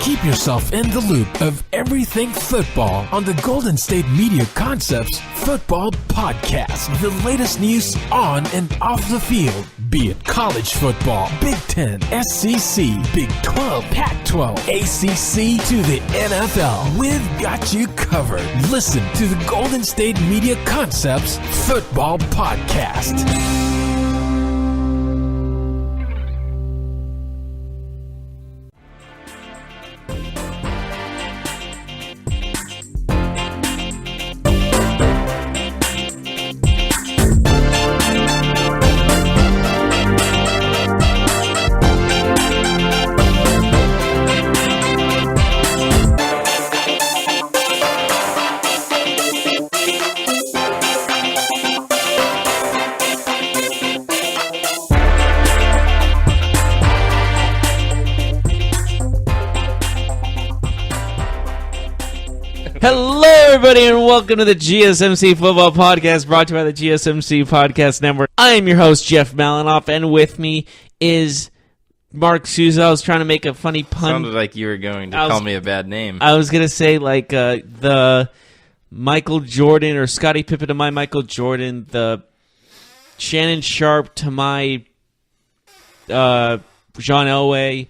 Keep yourself in the loop of everything football on the Golden State Media Concepts Football Podcast. The latest news on and off the field, be it college football, Big Ten, SEC, Big 12, Pac-12, ACC to the NFL. We've got you covered. Listen to the Golden State Media Concepts Football Podcast. Hello, everybody, and welcome to the GSMC Football Podcast, brought to you by the GSMC Podcast Network. I am your host, Jeff Malinoff, and with me is Mark Souza. I was trying to make a funny pun. Sounded like you were going to call me a bad name. I was going to say, like, the Michael Jordan, or Scottie Pippen to my Michael Jordan, the Shannon Sharp to my John Elway,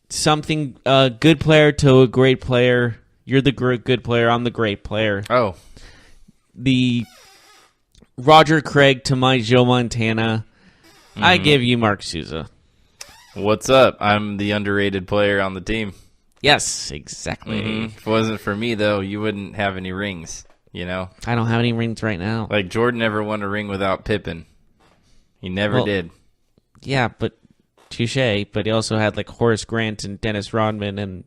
something good player to a great player. You're the good player. I'm the great player. Oh. The Roger Craig to my Joe Montana. I give you Mark Souza. What's up? I'm the underrated player on the team. Yes, exactly. If it wasn't for me, though, you wouldn't have any rings, you know? I don't have any rings right now. Like, Jordan never won a ring without Pippen. He never did. Yeah, but touche, but he also had like Horace Grant and Dennis Rodman and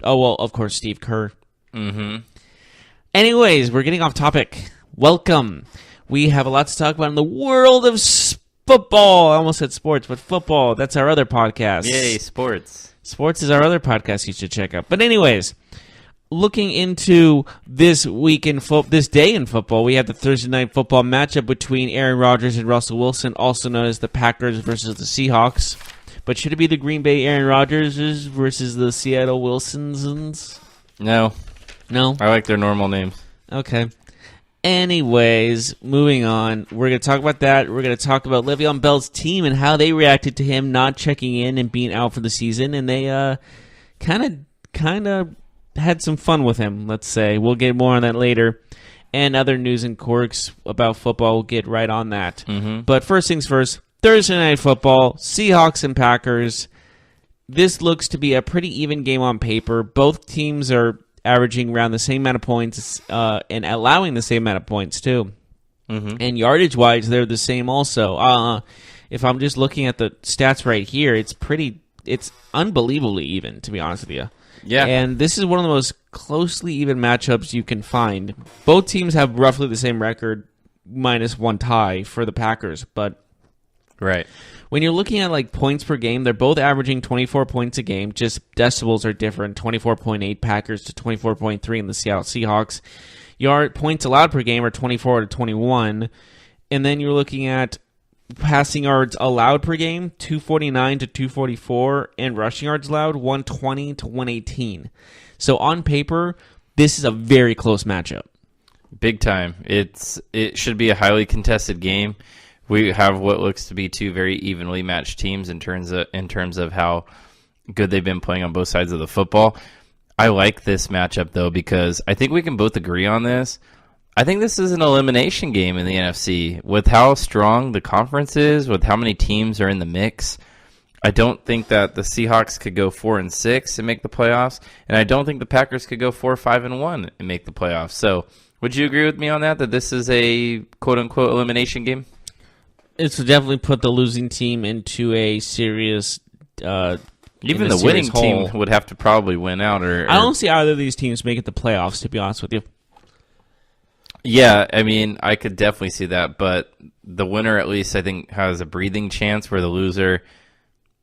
of course Steve Kerr. Anyways, we're getting off topic. Welcome. We have a lot to talk about in the world of football. I almost said sports, but football. That's our other podcast. Yay, sports. Sports is our other podcast you should check out. But anyways, looking into this week in this day in football, we have the Thursday night football matchup between Aaron Rodgers and Russell Wilson, also known as the Packers versus the Seahawks. But should it be the Green Bay Aaron Rodgers versus the Seattle Wilsons? No. No? I like their normal names. Okay. Anyways, moving on. We're going to talk about that. We're going to talk about Le'Veon Bell's team and how they reacted to him not checking in and being out for the season. And they kind of had some fun with him, let's say. We'll get more on that later. And other news and quirks about football, we'll get right on that. But first things first, Thursday night football, Seahawks and Packers. This looks to be a pretty even game on paper. Both teams are averaging around the same amount of points and allowing the same amount of points, too. And yardage-wise, they're the same also. If I'm just looking at the stats right here, it's unbelievably even, to be honest with you. Yeah. And this is one of the most closely even matchups you can find. Both teams have roughly the same record, minus one tie for the Packers. But right. When you're looking at like points per game, they're both averaging 24 points a game. Just decibels are different. 24.8 Packers to 24.3 in the Seattle Seahawks. Points allowed per game are 24 to 21. And then you're looking at passing yards allowed per game, 249 to 244, and rushing yards allowed, 120 to 118. So on paper, this is a very close matchup. Big time. It should be a highly contested game. We have what looks to be two very evenly matched teams in terms of how good they've been playing on both sides of the football. I like this matchup, though, because I think we can both agree on this. I think this is an elimination game in the NFC. With how strong the conference is, with how many teams are in the mix, I don't think that the Seahawks could go 4-6 and make the playoffs, and I don't think the Packers could go 4-5-1 and make the playoffs. So, would you agree with me on that this is a quote-unquote elimination game? It's definitely put the losing team into a serious even the winning team would have to probably win out. Or I don't see either of these teams make it the playoffs, to be honest with you. Yeah, I mean, I could definitely see that, but the winner at least I think has a breathing chance, where the loser,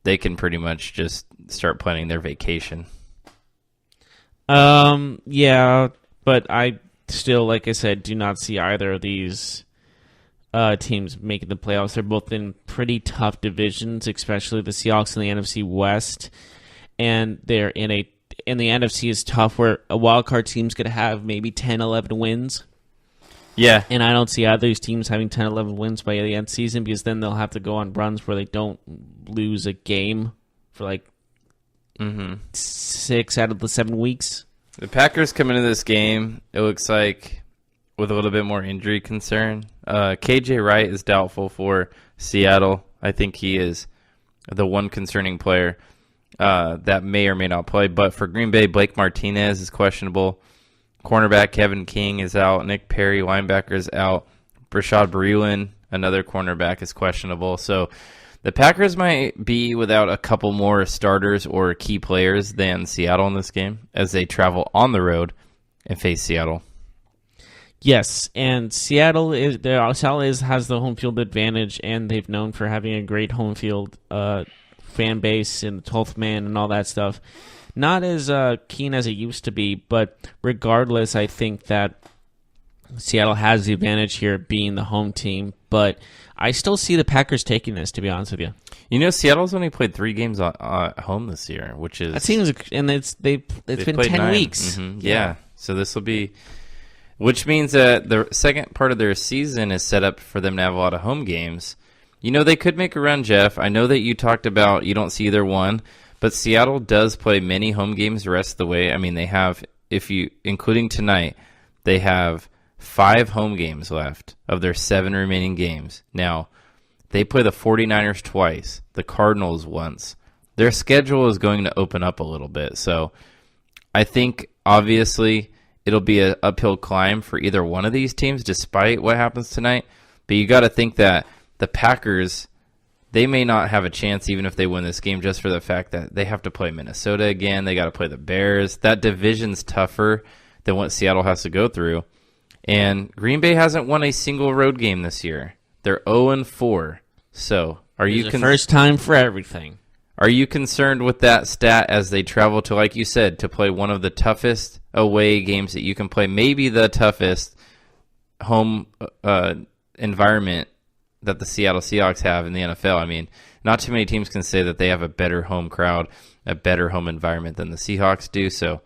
they can pretty much just start planning their vacation. Yeah, but I still, like I said, do not see either of these teams making the playoffs. They're both in pretty tough divisions, especially the Seahawks in the NFC West. and they're in the NFC is tough, where a wild card team's going to have maybe 10, 11 wins. Yeah. And I don't see either of these teams having 10, 11 wins by the end of the season, because then they'll have to go on runs where they don't lose a game for like 6 out of the 7 weeks. The Packers come into this game, it looks like, with a little bit more injury concern. KJ Wright is doubtful for Seattle. I think he is the one concerning player that may or may not play. But for Green Bay, Blake Martinez is questionable. Cornerback Kevin King is out. Nick Perry, linebacker, is out. Rashad Breeland, another cornerback, is questionable. So the Packers might be without a couple more starters or key players than Seattle in this game as they travel on the road and face Seattle. Yes, and Seattle has the home field advantage, and they've known for having a great home field fan base and the 12th man and all that stuff. Not as keen as it used to be, but regardless, I think that Seattle has the advantage here being the home team. But I still see the Packers taking this, to be honest with you. You know, Seattle's only played 3 games at home this year, which is... That seems, and it's been 10 9. weeks. Mm-hmm. Yeah, so this will be... Which means that the second part of their season is set up for them to have a lot of home games. You know, they could make a run, Jeff. I know that you talked about you don't see either one, but Seattle does play many home games the rest of the way. I mean, they have, including tonight, they have 5 home games left of their 7 remaining games. Now, they play the 49ers twice, the Cardinals once. Their schedule is going to open up a little bit. So I think, obviously, it'll be an uphill climb for either one of these teams, despite what happens tonight. But you got to think that the Packers, they may not have a chance even if they win this game, just for the fact that they have to play Minnesota again. They got to play the Bears. That division's tougher than what Seattle has to go through. And Green Bay hasn't won a single road game this year. They're 0-4. So are you first time for everything? Are you concerned with that stat as they travel to, like you said, to play one of the toughest away games that you can play, maybe the toughest home environment that the Seattle Seahawks have in the NFL? I mean, not too many teams can say that they have a better home crowd, a better home environment than the Seahawks do. So,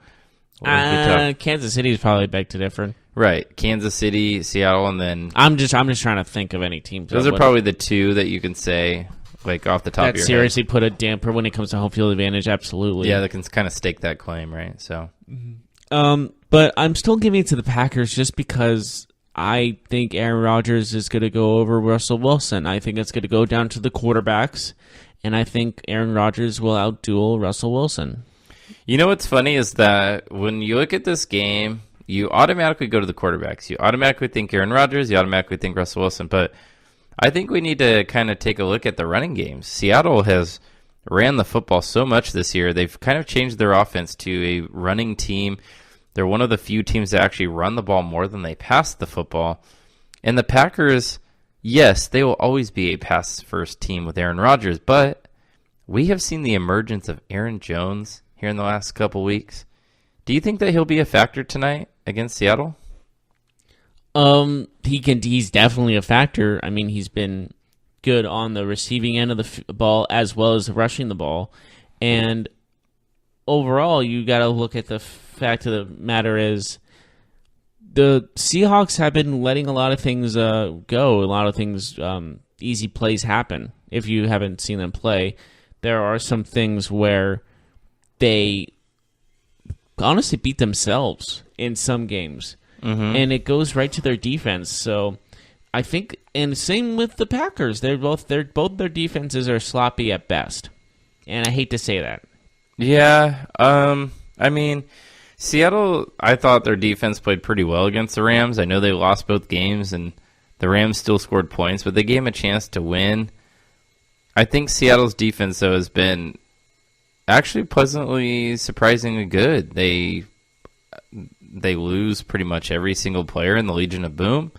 Kansas City is probably beg to differ. Right, Kansas City, Seattle, and then I'm just trying to think of any teams. Those are probably the two that you can say, like, off the top of your head. That seriously put a damper when it comes to home field advantage. Absolutely. Yeah, they can kind of stake that claim, right? So, but I'm still giving it to the Packers just because I think Aaron Rodgers is going to go over Russell Wilson. I think it's going to go down to the quarterbacks, and I think Aaron Rodgers will outduel Russell Wilson. You know what's funny is that when you look at this game, you automatically go to the quarterbacks. You automatically think Aaron Rodgers. You automatically think Russell Wilson. But I think we need to kind of take a look at the running games. Seattle has ran the football so much this year. They've kind of changed their offense to a running team. They're one of the few teams that actually run the ball more than they pass the football. And the Packers, yes, they will always be a pass-first team with Aaron Rodgers, but we have seen the emergence of Aaron Jones here in the last couple weeks. Do you think that he'll be a factor tonight against Seattle? He's definitely a factor. I mean, he's been good on the receiving end of the ball as well as rushing the ball. And overall, you got to look at the fact of the matter is the Seahawks have been letting a lot of things go. A lot of things, easy plays happen. If you haven't seen them play, there are some things where they honestly beat themselves in some games. Mm-hmm. And it goes right to their defense. So I think, and same with the Packers. Both their defenses are sloppy at best. And I hate to say that. Yeah. I mean, Seattle, I thought their defense played pretty well against the Rams. I know they lost both games, and the Rams still scored points, but they gave them a chance to win. I think Seattle's defense, though, has been actually pleasantly surprisingly good. They lose pretty much every single player in the Legion of Boom,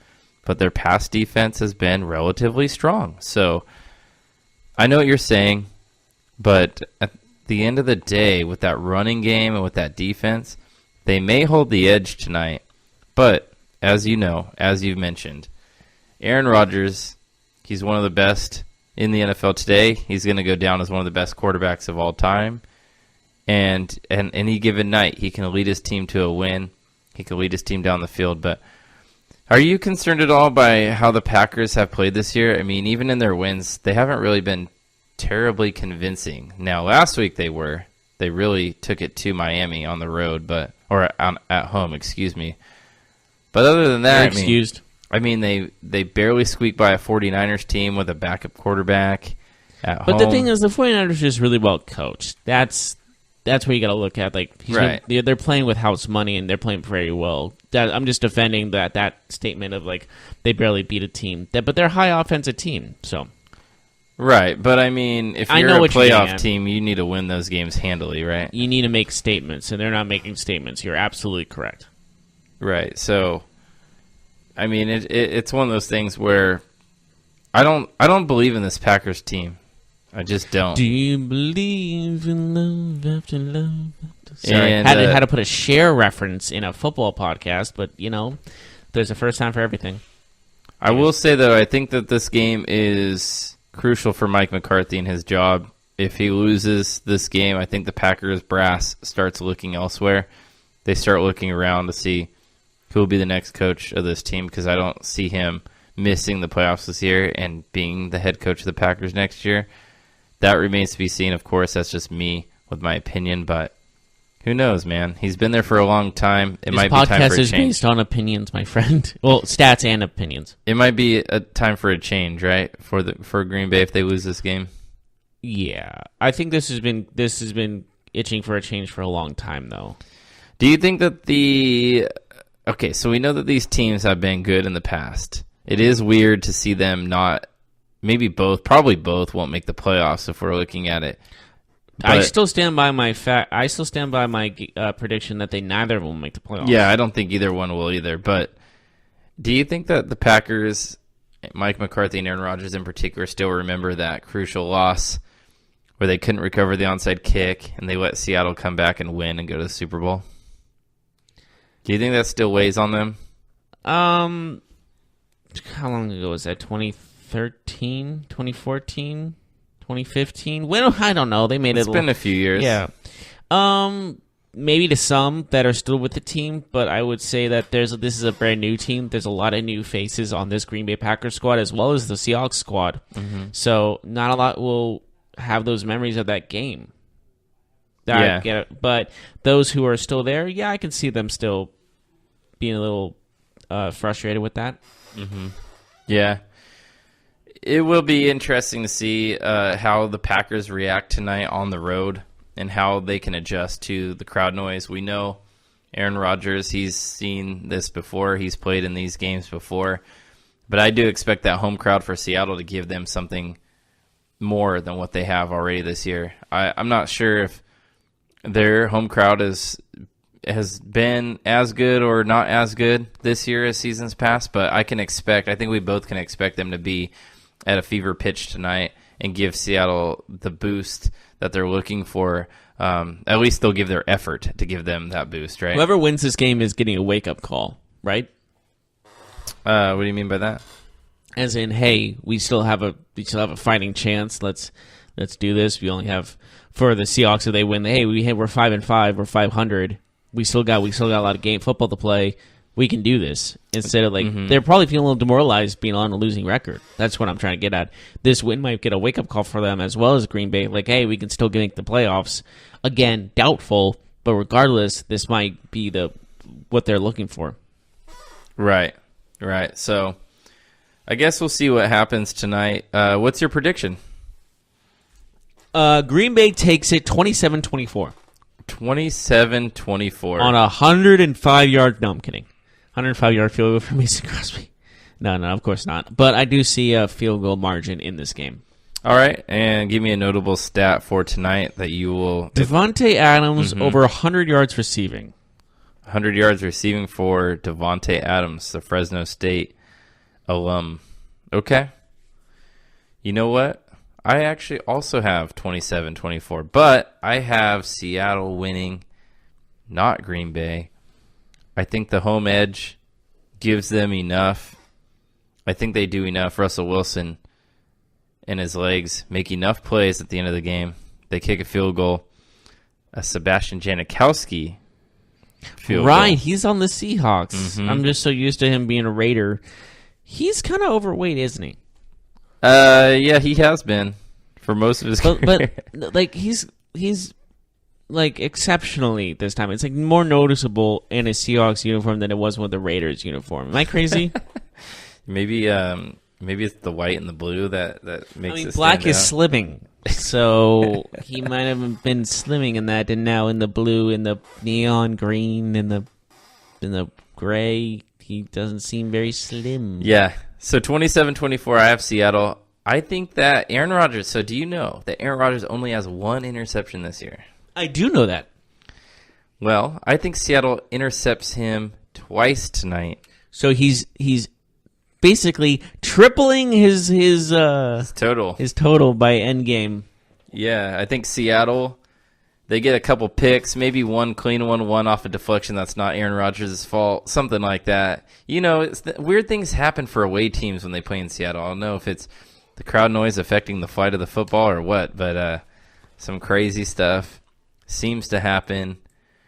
but their pass defense has been relatively strong. So I know what you're saying, but at the end of the day, with that running game and with that defense, they may hold the edge tonight. But as you know, as you've mentioned, Aaron Rodgers, he's one of the best in the NFL today. He's going to go down as one of the best quarterbacks of all time. and any given night, he can lead his team to a win. He can lead his team down the field. But are you concerned at all by how the Packers have played this year? I mean, even in their wins, they haven't really been terribly convincing. Now, last week they were. They really took it to Miami on the road, at home, excuse me. But other than that, excused. I mean, they barely squeaked by a 49ers team with a backup quarterback at home. But the thing is, the 49ers are just really well coached. That's what you got to look at. Like, right. They're playing with house money, and they're playing very well. I'm just defending that statement of, like, they barely beat a team. But they're a high offensive team, so... Right, but I mean, if you're a playoff team, you need to win those games handily, right? You need to make statements, and they're not making statements. You're absolutely correct. Right, so, I mean, it's one of those things where I don't believe in this Packers team. I just don't. Do you believe in love after love? Sorry, And, had to put a Cher reference in a football podcast, but, there's a first time for everything. I will say, though, I think that this game is crucial for Mike McCarthy and his job. If he loses this game, I think the Packers brass starts looking elsewhere. They start looking around to see who will be the next coach of this team, because I don't see him missing the playoffs this year and being the head coach of the Packers next year. That remains to be seen. Of course, that's just me with my opinion, but who knows, man? He's been there for a long time. It might be time for a change. This podcast is based on opinions, my friend. Well, stats and opinions. It might be a time for a change, right? For Green Bay if they lose this game. Yeah, I think this has been itching for a change for a long time, though. Do you think that okay, so we know that these teams have been good in the past. It is weird to see them not, probably both won't make the playoffs if we're looking at it. But I still stand by my prediction that they neither will make the playoffs. Yeah, I don't think either one will either. But do you think that the Packers, Mike McCarthy and Aaron Rodgers in particular, still remember that crucial loss where they couldn't recover the onside kick and they let Seattle come back and win and go to the Super Bowl? Do you think that still weighs on them? How long ago was that? 2013, 2014? 2015? Well, I don't know. They made It's been a few years. Yeah. Maybe to some that are still with the team, but I would say that this is a brand new team. There's a lot of new faces on this Green Bay Packers squad as well as the Seahawks squad. Mm-hmm. So not a lot will have those memories of that game. I get it. But those who are still there, I can see them still being a little frustrated with that. Mm-hmm. Yeah. It will be interesting to see how the Packers react tonight on the road and how they can adjust to the crowd noise. We know Aaron Rodgers, he's seen this before. He's played in these games before. But I do expect that home crowd for Seattle to give them something more than what they have already this year. I'm not sure if their home crowd has been as good or not as good this year as seasons past, but I think we both can expect them to be at a fever pitch tonight and give Seattle the boost that they're looking for. At least they'll give their effort to give them that boost, right? Whoever wins this game is getting a wake-up call, right? What do you mean by that? As in, hey, we still have a fighting chance. Let's do this. We only have, for the Seahawks, if they win, hey, we're 5-5, we're 500. We still got a lot of football to play. We can do this. Instead of they're probably feeling a little demoralized being on a losing record. That's what I'm trying to get at. This win might get a wake up call for them as well as Green Bay. Like, hey, we can still make the playoffs. Again, doubtful, but regardless, this might be what they're looking for. Right. So, I guess we'll see what happens tonight. What's your prediction? Green Bay takes it 27-24. 27-24. On a 105-yard... No, I'm kidding. 105-yard field goal for Mason Crosby. No, of course not. But I do see a field goal margin in this game. All right, and give me a notable stat for tonight that you will... Devontae Adams over 100 yards receiving. 100 yards receiving for Devontae Adams, the Fresno State alum. Okay. You know what? I actually also have 27-24, but I have Seattle winning, not Green Bay. I think the home edge gives them enough. I think they do enough. Russell Wilson and his legs make enough plays at the end of the game. They kick a field goal. a Sebastian Janikowski field Right, goal. he's on the Seahawks. Mm-hmm. I'm just so used to him being a Raider. He's kind of overweight, isn't he? Yeah, he has been for most of his career. But like he's like exceptionally this time. It's like more noticeable in a Seahawks uniform than it was with the Raiders uniform. Am I crazy? Maybe it's the white and the blue that makes it black stand is out. slimming, so he might have been slimming in that, and now in the blue, in the neon green, in the gray, he doesn't seem very slim. Yeah. So 27-24, I have Seattle. I think that Aaron Rodgers. So do you know that Aaron Rodgers only has one interception this year? I do know that. Well, I think Seattle intercepts him twice tonight. So he's basically tripling his Total. by end game. Yeah, I think Seattle, they get a couple picks, maybe one clean one off a deflection that's not Aaron Rodgers' fault, something like that. You know, weird things happen for away teams when they play in Seattle. I don't know if it's the crowd noise affecting the flight of the football or what, but some crazy stuff seems to happen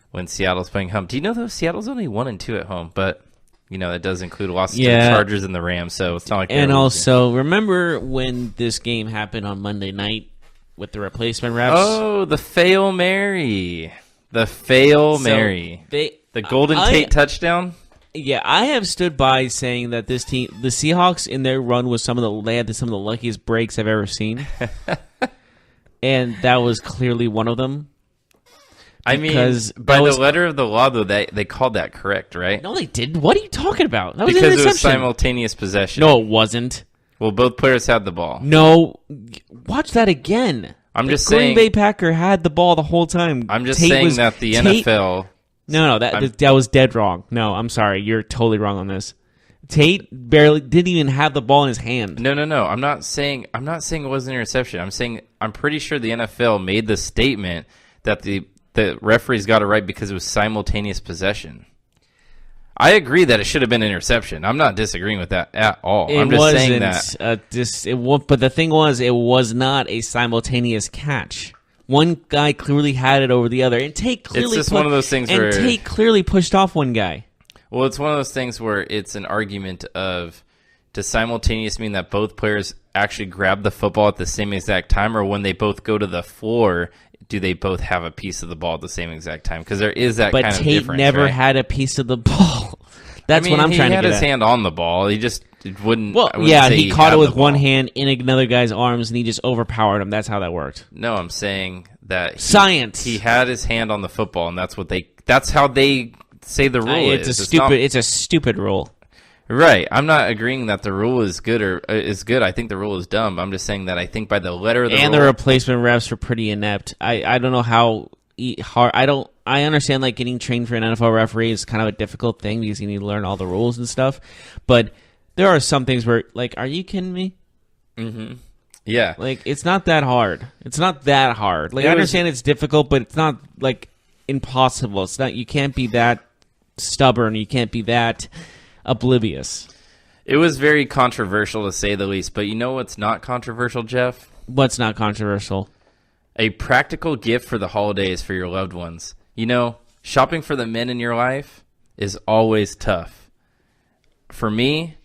when Seattle's playing home. Do you know, though, Seattle's only 1-2 at home, but you know, that does include losses to the Chargers and the Rams, so it's not like And also, remember when this game happened on Monday night with the replacement refs? Oh, the Fail Mary. The Fail Mary. The Golden Tate touchdown? Yeah, I have stood by saying that this team, the Seahawks in their run was they had some of the luckiest breaks I've ever seen. And that was clearly one of them. I mean, by the letter of the law, though, they called that correct, right? No, they didn't. What are you talking about? That was an because it was interception. simultaneous possession. No, it wasn't. Well, both players had the ball. No, watch that again. I'm just Green saying. Bay Packer had the ball the whole time. I'm just saying that the NFL. No, that was dead wrong. No, I'm sorry. You're totally wrong on this. Tate barely didn't even have the ball in his hand. No. I'm not saying it was an interception. I'm saying I'm pretty sure the NFL made the statement that the referees got it right because it was simultaneous possession. I agree that it should have been an interception. I'm not disagreeing with that at all. I'm just saying that. But the thing was, it was not a simultaneous catch. One guy clearly had it over the other, and Tate clearly it's just one of those things where Tate clearly pushed off one guy. Well, it's one of those things where it's an argument of, does simultaneous mean that both players actually grab the football at the same exact time, or when they both go to the floor, do they both have a piece of the ball at the same exact time? Because there is that kind of difference. But Tate never right? had a piece of the ball. That's what I'm trying to get at. He had his hand on the ball. He just wouldn't. Well, yeah, he caught it with one hand in another guy's arms, and he just overpowered him. That's how that worked. No, I'm saying that science. He had his hand on the football, and that's how they say the rule is. It's a stupid rule. Right. I'm not agreeing that the rule is good or is good. I think the rule is dumb. I'm just saying that I think by the letter of the rule. And the replacement refs were pretty inept. I don't know how hard. I understand like getting trained for an NFL referee is kind of a difficult thing because you need to learn all the rules and stuff. But there are some things where, like, are you kidding me? Mm-hmm. Yeah. Like, it's not that hard. It's not that hard. Like, I understand it's difficult, but it's not like impossible. It's not. You can't be that stubborn. You can't be that oblivious. It was very controversial to say the least, but you know what's not controversial, Jeff? What's not controversial? A practical gift for the holidays for your loved ones. You know, shopping for the men in your life is always tough. For me,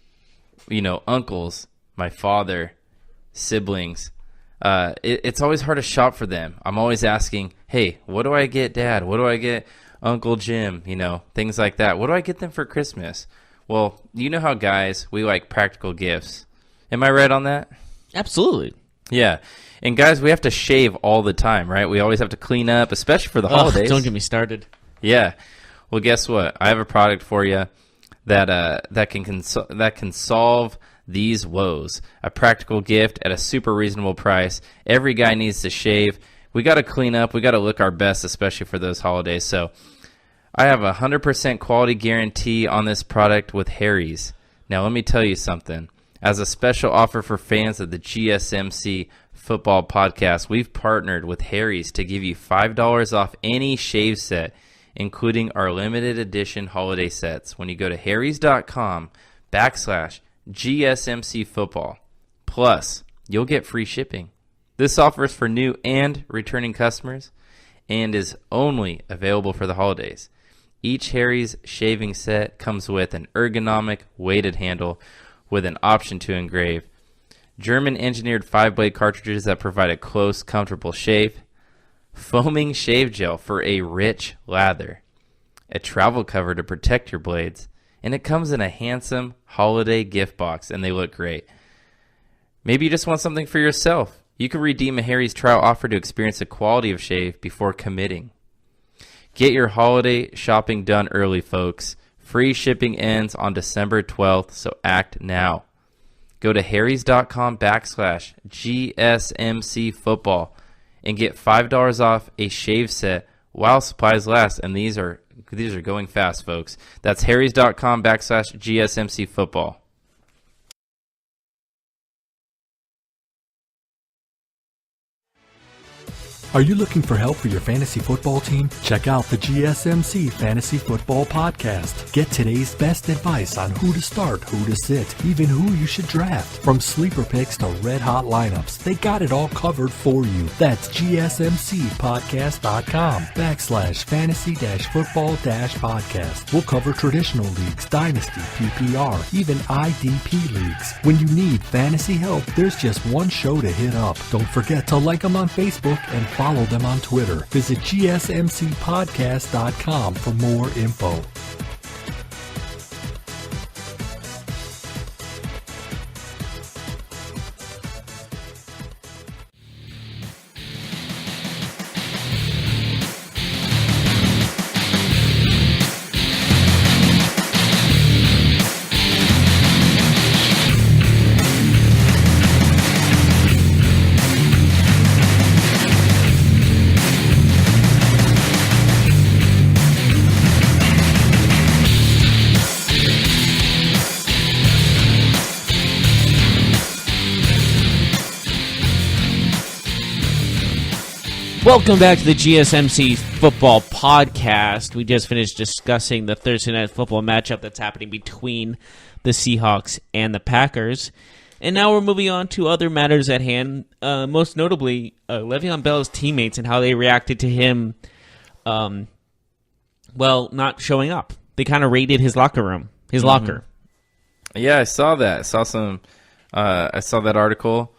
you know, uncles, my father, siblings, it's always hard to shop for them. I'm always asking, hey, what do I get Dad? What do I get Uncle Jim? You know, things like that. What do I get them for Christmas? Well, you know how guys, we like practical gifts. Am I right on that? Absolutely. Yeah. And guys, we have to shave all the time, right? We always have to clean up, especially for the holidays. Don't get me started. Yeah. Well, guess what? I have a product for you that can solve these woes. A practical gift at a super reasonable price. Every guy needs to shave. We got to clean up. We got to look our best, especially for those holidays. So I have a 100% quality guarantee on this product with Harry's. Now, let me tell you something. As a special offer for fans of the GSMC Football Podcast, we've partnered with Harry's to give you $5 off any shave set, including our limited edition holiday sets, when you go to harrys.com/GSMC Football. Plus, you'll get free shipping. This offer is for new and returning customers. and is only available for the holidays. Each Harry's shaving set comes with an ergonomic weighted handle with an option to engrave, German-engineered 5-blade cartridges that provide a close, comfortable shave, foaming shave gel for a rich lather, a travel cover to protect your blades, and it comes in a handsome holiday gift box, and they look great. Maybe you just want something for yourself. You can redeem a Harry's trial offer to experience the quality of shave before committing. Get your holiday shopping done early, folks. Free shipping ends on December 12th, so act now. Go to harrys.com/GSMC football and get $5 off a shave set while supplies last. And these are going fast, folks. That's harrys.com/GSMC football. Are you looking for help for your fantasy football team? Check out the GSMC Fantasy Football Podcast. Get today's best advice on who to start, who to sit, even who you should draft. From sleeper picks to red hot lineups, they got it all covered for you. That's GSMCpodcast.com/fantasy-football-podcast. We'll cover traditional leagues, dynasty, PPR, even IDP leagues. When you need fantasy help, there's just one show to hit up. Don't forget to like them on Facebook and follow them on Twitter. Visit GSMCpodcast.com for more info. Welcome back to the GSMC Football Podcast. We just finished discussing the Thursday Night Football matchup that's happening between the Seahawks and the Packers. And now we're moving on to other matters at hand, most notably Le'Veon Bell's teammates and how they reacted to him, not showing up. They kind of raided his locker room, his locker. Yeah, I saw that. I saw that article.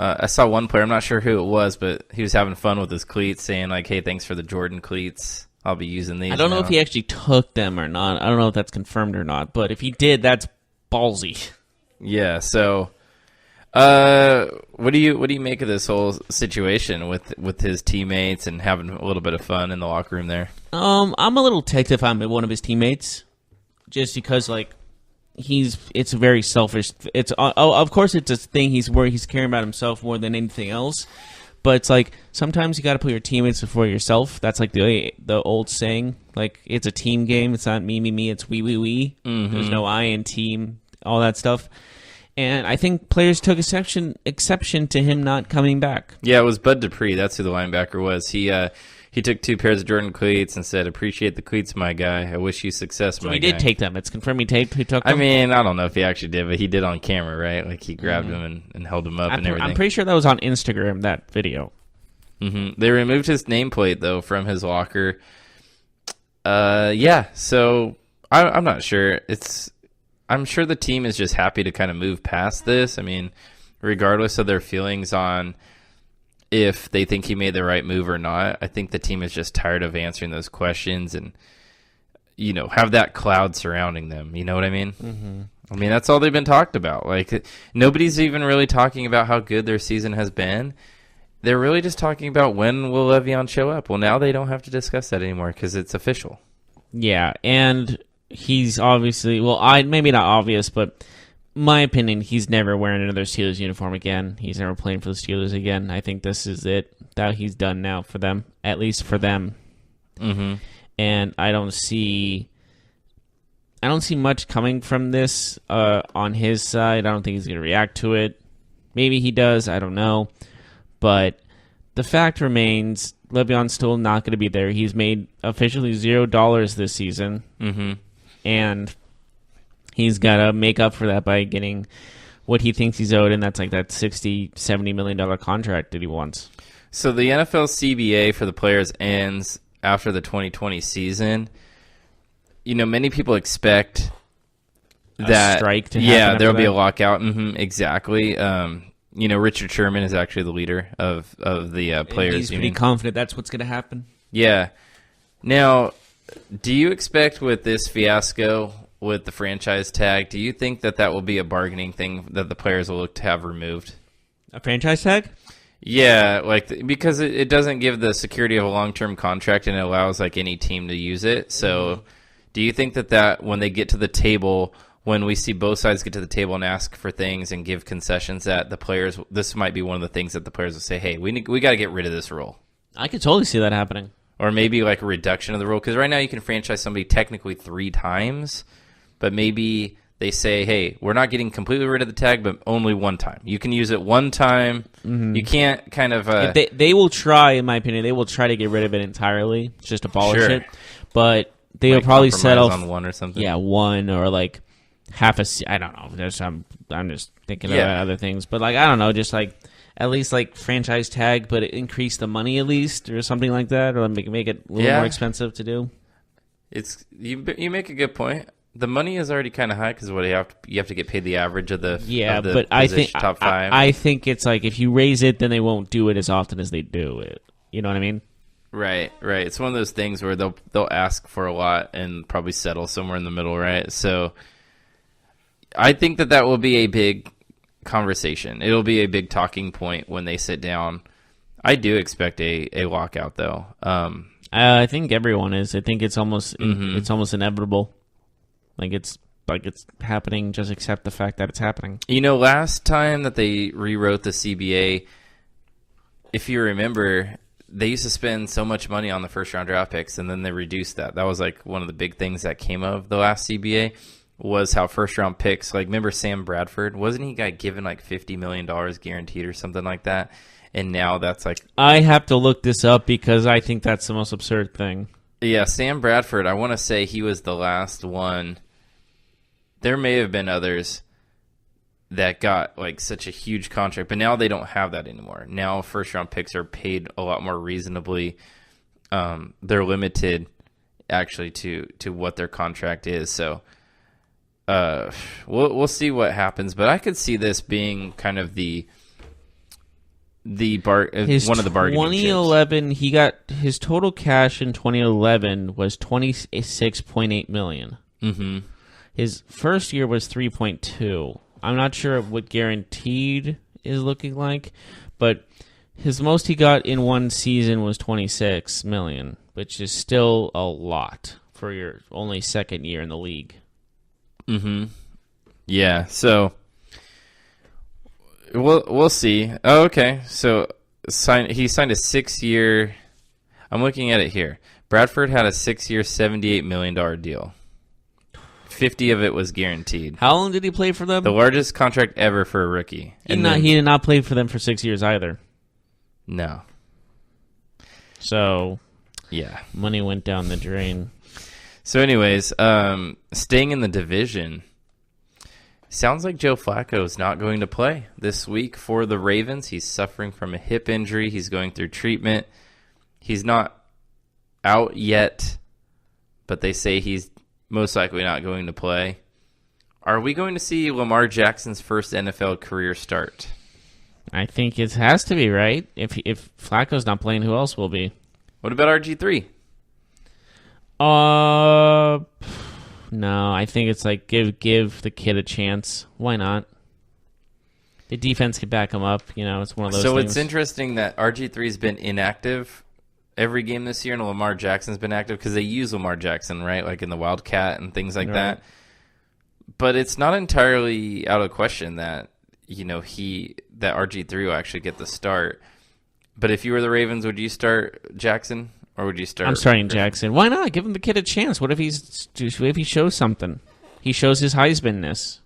I saw one player, I'm not sure who it was, but he was having fun with his cleats, saying like, hey, thanks for the Jordan cleats. I'll be using these. I don't know if he actually took them or not. I don't know if that's confirmed or not, but if he did, that's ballsy. Yeah, so what do you make of this whole situation with his teammates and having a little bit of fun in the locker room there? I'm a little ticked if I'm one of his teammates, just because like it's very selfish. It's of course it's a thing. He's caring about himself more than anything else. But it's like sometimes you got to put your teammates before yourself. That's like the old saying. Like it's a team game. It's not me. It's we. Mm-hmm. There's no I in team. All that stuff. And I think players took exception to him not coming back. Yeah, it was Bud Dupree. That's who the linebacker was. He took 2 pairs of Jordan cleats and said, appreciate the cleats, my guy. I wish you success, my guy. So he did take them. It's confirmed he took them? I mean, I don't know if he actually did, but he did on camera, right? Like he grabbed him and held him up and everything. I'm pretty sure that was on Instagram, that video. Mm-hmm. They removed his nameplate, though, from his locker. So I'm not sure. I'm sure the team is just happy to kind of move past this. I mean, regardless of their feelings on if they think he made the right move or not, I think the team is just tired of answering those questions and, have that cloud surrounding them. You know what I mean? Mm-hmm. I mean, that's all they've been talked about. Like, nobody's even really talking about how good their season has been. They're really just talking about when will Le'Veon show up. Well, now they don't have to discuss that anymore because it's official. Yeah, and he's obviously, maybe not obvious, but my opinion, he's never wearing another Steelers uniform again. He's never playing for the Steelers again. I think this is it. That he's done now for them, at least for them. Mm-hmm. And I don't see much coming from this on his side. I don't think he's going to react to it. Maybe he does. I don't know. But the fact remains, Le'Veon's still not going to be there. He's made officially $0 this season. Mm-hmm. And he's got to make up for that by getting what he thinks he's owed, and that's like that $60-70 million contract that he wants. So the NFL CBA for the players ends after the 2020 season. Many people expect that strike to happen. Yeah, there'll be that. a lockout. Exactly. Richard Sherman is actually the leader of the players. He's pretty confident that's what's going to happen. Yeah. Now, do you expect with this fiasco with the franchise tag, do you think that will be a bargaining thing that the players will look to have removed? A franchise tag? Yeah, because it doesn't give the security of a long-term contract and it allows any team to use it. So do you think that when they get to the table, when we see both sides get to the table and ask for things and give concessions, that the players, this might be one of the things that the players will say, hey, we got to get rid of this rule? I could totally see that happening. Or maybe a reduction of the rule. Because right now you can franchise somebody technically 3 times, but maybe they say, hey, we're not getting completely rid of the tag, but only 1 time. You can use it 1 time. You can't kind of... They will try, in my opinion, they will try to get rid of it entirely, just abolish it. But they will probably settle on 1 or something. Yeah, 1 or half a... I don't know. I'm just thinking about other things. But I don't know, just at least franchise tag, but increase the money at least or something like that, or make it a little more expensive to do. You make a good point. The money is already kind of high because you have to get paid the average of the but I think top 5. I think it's if you raise it, then they won't do it as often as they do it. You know what I mean? Right. It's one of those things where they'll ask for a lot and probably settle somewhere in the middle, right? So I think that will be a big conversation. It'll be a big talking point when they sit down. I do expect a lockout though. I think everyone is. I think it's almost inevitable. It's happening. Just accept the fact that it's happening. Last time that they rewrote the CBA, if you remember, they used to spend so much money on the first round draft picks, and then they reduced that. That was one of the big things that came of the last CBA was how first round picks. Remember Sam Bradford? Wasn't he given $50 million guaranteed or something like that? And now that's I have to look this up because I think that's the most absurd thing. Yeah, Sam Bradford. I want to say he was the last one. There may have been others that got such a huge contract, but now they don't have that anymore. Now first round picks are paid a lot more reasonably. They're limited actually to what their contract is. So we'll see what happens, but I could see this being kind of one of the bargaining 2011 chips. He got his total cash in 2011 was $26.8 million. Mm-hmm. His first year was 3.2. I'm not sure what guaranteed is looking like, but his most he got in one season was $26 million, which is still a lot for your only second year in the league. Mm-hmm. Yeah, so we'll see. Oh, okay. So he signed a 6-year. I'm looking at it here. Bradford had a 6-year, $78 million deal. 50 of it was guaranteed. How long did he play for them? The largest contract ever for a rookie. He did not play for them for 6 years either. No. So, yeah, money went down the drain. So, anyways, staying in the division, sounds like Joe Flacco is not going to play this week for the Ravens. He's suffering from a hip injury. He's going through treatment. He's not out yet, but they say he's most likely not going to play. Are we going to see Lamar Jackson's first NFL career start? I think it has to be, right? If Flacco's not playing, who else will be? What about RG3? No, I think it's give the kid a chance. Why not? The defense could back him up. It's one of those things. So it's interesting that RG3's been inactive every game this year, and Lamar Jackson's been active because they use Lamar Jackson, right? In the Wildcat and things like that. But it's not entirely out of question that that RG3 will actually get the start. But if you were the Ravens, would you start Jackson or would you start? I'm starting Jackson. Why not? Give him the kid a chance. What if he shows something? He shows his Heisman-ness.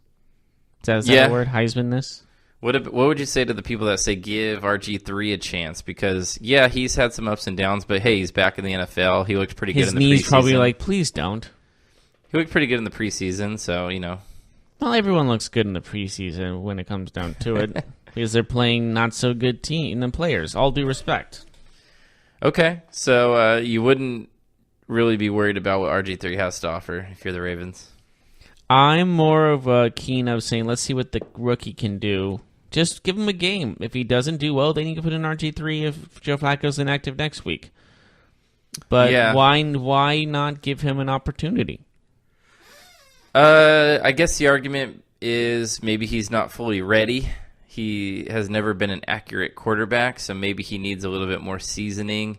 Is that a word? Heisman-ness? What would you say to the people that say give RG3 a chance? Because, yeah, he's had some ups and downs, but, hey, he's back in the NFL. He looked pretty good in the preseason. His knee's probably please don't. He looked pretty good in the preseason, so, Well, everyone looks good in the preseason when it comes down to it. because they're playing not so good team and players. All due respect. Okay, so you wouldn't really be worried about what RG3 has to offer if you're the Ravens? I'm more of a keen of saying, let's see what the rookie can do. Just give him a game. If he doesn't do well, then you can put in RG3 if Joe Flacco's inactive next week. But why not give him an opportunity? I guess the argument is maybe he's not fully ready. He has never been an accurate quarterback, so maybe he needs a little bit more seasoning.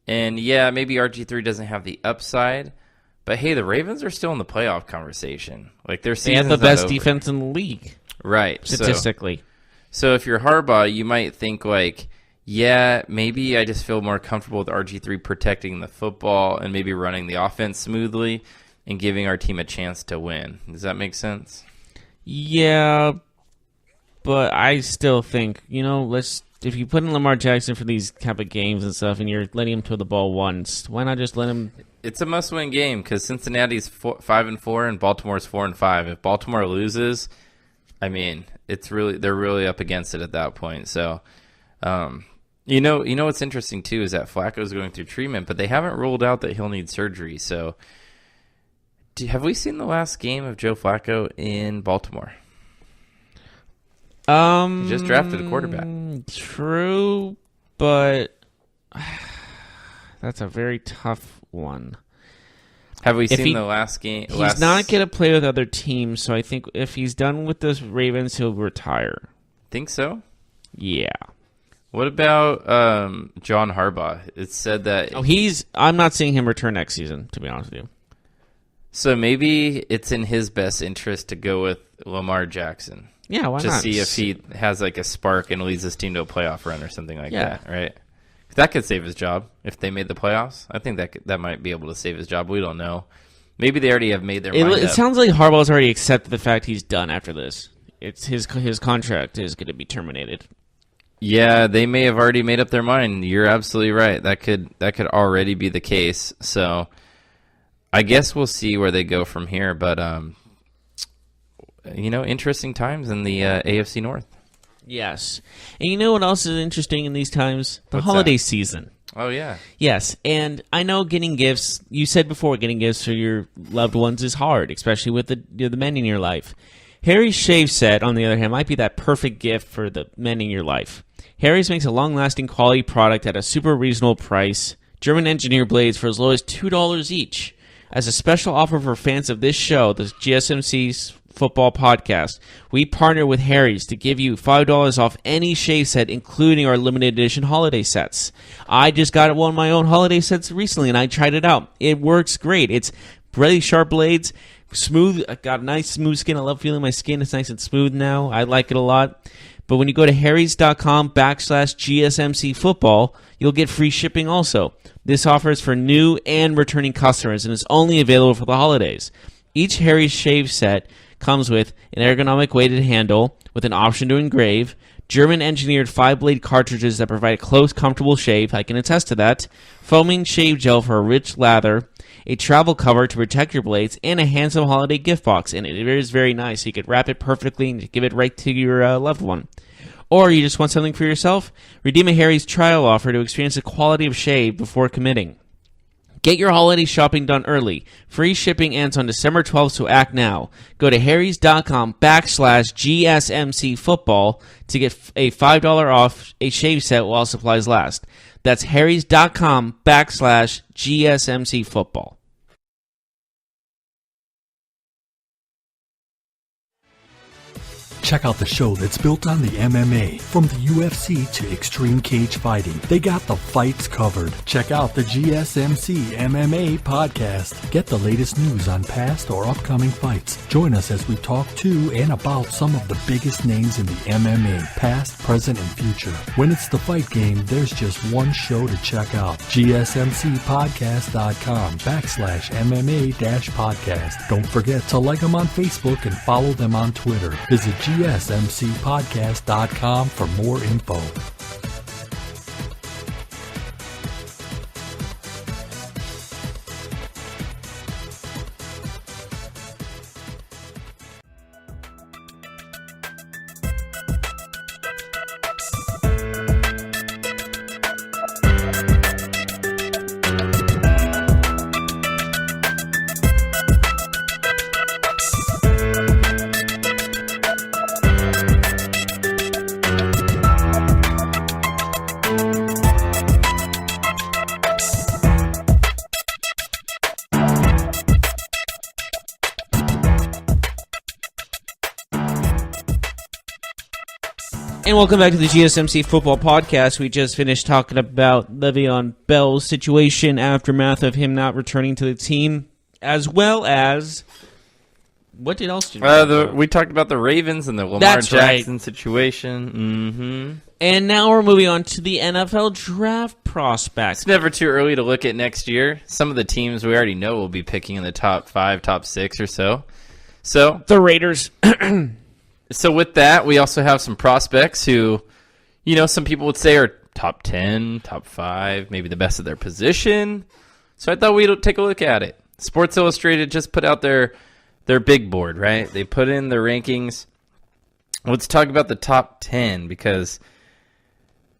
And yeah, maybe RG3 doesn't have the upside, but hey, the Ravens are still in the playoff conversation. Like their season's they have the best over. defense in the league, right? Statistically. So if you're Harbaugh, you might think like, yeah, maybe I just feel more comfortable with RG3 protecting the football and maybe running the offense smoothly and giving our team a chance to win. Does that make sense? Yeah, but I still think, if you put in Lamar Jackson for these type of games and stuff and you're letting him throw the ball once, why not just let him... It's a must-win game because Cincinnati's 5-4 and Baltimore's 4-5. If Baltimore loses, I mean, they're really up against it at that point. So, you know what's interesting too is that Flacco's going through treatment, but they haven't ruled out that he'll need surgery. So, have we seen the last game of Joe Flacco in Baltimore? He just drafted a quarterback. True, but that's a very tough one. Have we seen the last game? He's not going to play with other teams, so I think if he's done with the Ravens, he'll retire. Think so? Yeah. What about John Harbaugh? It's said that... I'm not seeing him return next season, to be honest with you. So maybe it's in his best interest to go with Lamar Jackson. Yeah, why not? Just see if he has like a spark and leads his team to a playoff run or something like that, right? That could save his job if they made the playoffs. I think that might be able to save his job. We don't know. Maybe they already have made their mind up. It sounds like Harbaugh's already accepted the fact he's done after this. It's his contract is going to be terminated. Yeah, they may have already made up their mind. You're absolutely right. That could already be the case. So I guess we'll see where they go from here. But interesting times in the AFC North. Yes. And you know what else is interesting in these times? The holiday season. Oh, yeah. Yes, and I know getting gifts, you said before, getting gifts for your loved ones is hard, especially with the men in your life. Harry's shave set, on the other hand, might be that perfect gift for the men in your life. Harry's makes a long-lasting quality product at a super reasonable price. German engineer blades for as low as $2 each. As a special offer for fans of this show, the GSMC's Football Podcast, we partner with Harry's to give you $5 off any shave set, including our limited edition holiday sets. I just got one of my own holiday sets recently, and I tried it out. It works great. It's really sharp blades, smooth. I got nice smooth skin. I love feeling my skin. It's nice and smooth now. I like it a lot. But when you go to harrys.com/GSMC football, you'll get free shipping also. This offer is for new and returning customers and is only available for the holidays. Each Harry's shave set comes with an ergonomic weighted handle with an option to engrave, German-engineered 5-blade cartridges that provide a close, comfortable shave, I can attest to that, foaming shave gel for a rich lather, a travel cover to protect your blades, and a handsome holiday gift box. And it is very nice, so you could wrap it perfectly and give it right to your loved one. Or you just want something for yourself? Redeem a Harry's trial offer to experience the quality of shave before committing. Get your holiday shopping done early. Free shipping ends on December 12th, so act now. Go to harrys.com/GSMC football to get a $5 off a shave set while supplies last. That's harrys.com/GSMC football. Check out the show that's built on the MMA. From the UFC to extreme cage fighting, they got the fights covered. Check out the GSMC MMA podcast. Get the latest news on past or upcoming fights. Join us as we talk to and about some of the biggest names in the MMA, past, present, and future. When it's the fight game, there's just one show to check out. GSMCpodcast.com/MMA-podcast. Don't forget to like them on Facebook and follow them on Twitter. Visit GSMCpodcast.com for more info. And welcome back to the GSMC Football Podcast. We just finished talking about Le'Veon Bell's situation, aftermath of him not returning to the team, as well as... What else did we talk about? We talked about the Ravens and the Lamar Jackson situation. Mm-hmm. And now we're moving on to the NFL draft prospects. It's never too early to look at next year. Some of the teams we already know will be picking in the top 5, top 6 or so. So the Raiders. So with that, we also have some prospects who, some people would say are top 10, top 5, maybe the best of their position. So I thought we'd take a look at it. Sports Illustrated just put out their big board, right? They put in their rankings. Let's talk about the top 10 because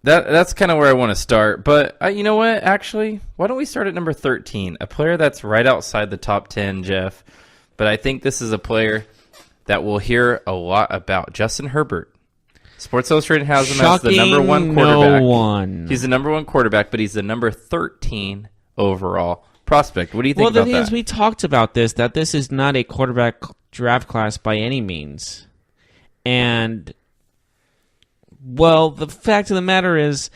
that's kind of where I want to start. But you know what? Actually, why don't we start at number 13? A player that's right outside the top 10, Jeff. But I think this is a player that we'll hear a lot about. Justin Herbert. Sports Illustrated has him as the number 1 quarterback. No one. He's the number 1 quarterback, but he's the number 13 overall prospect. What do you think about that? Well, the thing is, we talked about this, that this is not a quarterback draft class by any means. And, well, the fact of the matter is,